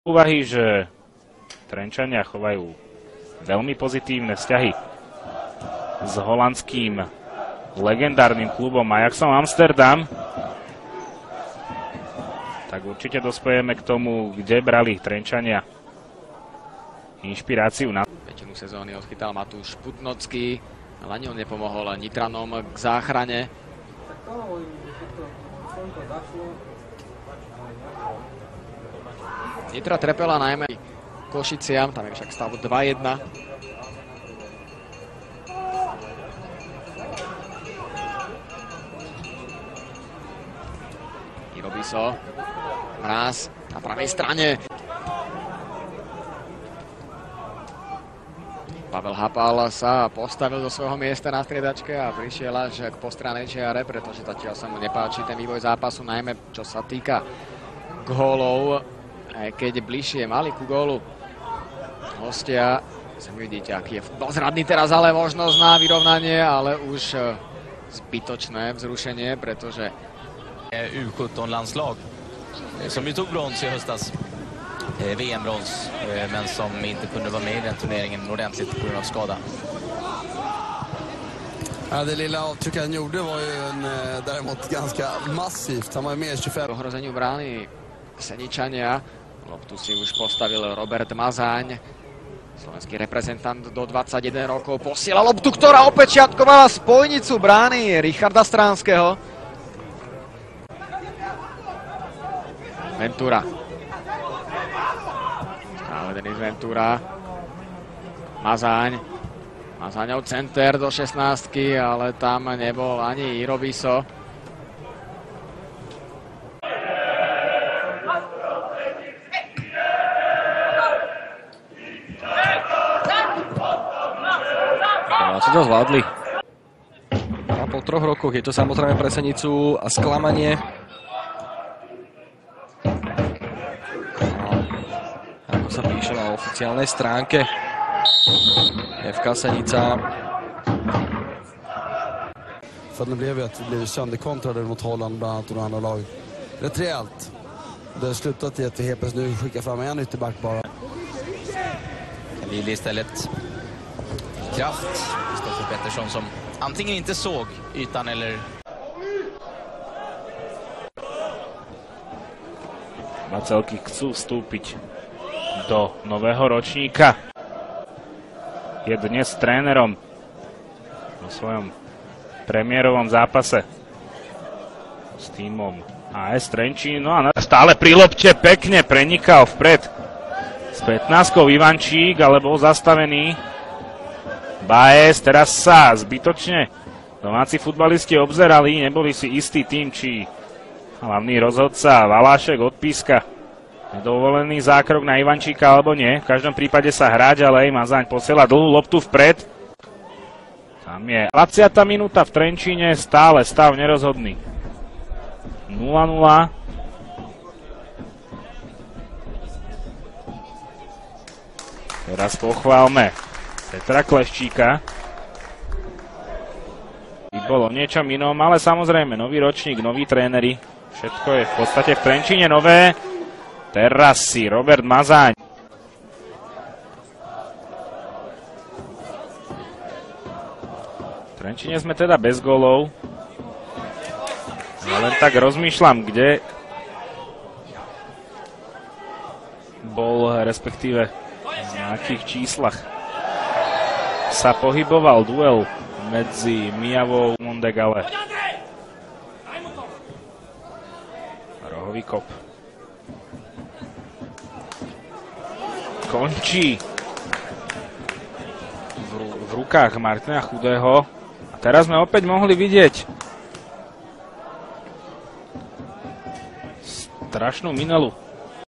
úvahy, že Trenčania chovajú veľmi pozitívne vzťahy s holandským legendárnym klubom Ajaxom Amsterdam, tak určite dospejeme k tomu, kde brali Trenčania inšpiráciu na... Väčšinu sezóny odchytal Matúš Putnocký, ale ani on nepomohol Nitranom k záchrane. Nitra trpela najmä Košiciam, tam je však stav 2-1. Irobiso, Mráz na pravej strane. Pavel Hapal sa postavil do svojho miesta na striedačke a prišiel až k postranej čiare, pretože zatiaľ sa mu nepáči ten vývoj zápasu, najmä čo sa týka gólov, aj keď bližšie mali ku gólu hostia. Sami vidíte, aký je futbal zradný teraz, ale možnosť na vyrovnanie, ale už zbytočné vzrušenie, pretože U17-landslag som ju tog brons i höstas. VM-brons, men som inte kunde vara med i den turneringen ordentligt på grund av skada. Ja, det lilla avtrycket han gjorde var ju däremot ganska massivt. Han var ju mer 25. V ohrozeniu brány Seničania. Loptu si už postavil Robert Mazáň. Slovenský reprezentant do 21 rokov posiela loptu, ktorá opečiatkovala spojnicu brány Richarda Stránskeho. Ventura. Stále Denis Ventura. Mazáň. Mazáňov center do 16-ky, ale tam nebol ani Irobiso. Si to zvládli. A po 3 rokoch je to samozrejme pre Senicu a sklamanie. Ako sa píše na oficiálnej stránke FK Senica. För det blev ju att vi blev sönderkontrade mot Holland bland annat och andra lag. Rätt rejält. Det har slutat i att vi helt plötsligt nu skickar fram en ytterback bara. Lille istället kraft. Stoffer Pettersson som antingen inte såg ytan eller... Macelky chcú vstúpiť do nového ročníka. Je dnes trénerom vo svojom premiérovom zápase s tímom AS Trenčín. No a stále pri lopte pekne prenikal vpred s 15-kou Ivančík, ale bol zastavený Baez. Teraz sa zbytočne domáci futbalisti obzerali, neboli si istý tým, či hlavný rozhodca Valášek odpíska nedovolený zákrok na Ivančíka alebo nie. V každom prípade sa hrá ďalej. Mazáň posiela dlhú loptu vpred. Tam je 20. minúta v Trenčíne, stále stav nerozhodný. 0-0. Teraz pochválme Petra Kleščíka. Bolo niečo inom, ale samozrejme nový ročník, noví tréneri. Všetko je v podstate v Trenčíne nové. Teraz si Robert Mazáň. V Trenčíne sme teda bez gólov. Ja len tak rozmýšľam, kde bol, respektíve na akých číslach sa pohyboval duel medzi Mijavou a Mondegale. Rohový kop. Končí v rukách Martina Chudého. A teraz sme opäť mohli vidieť strašnú minelu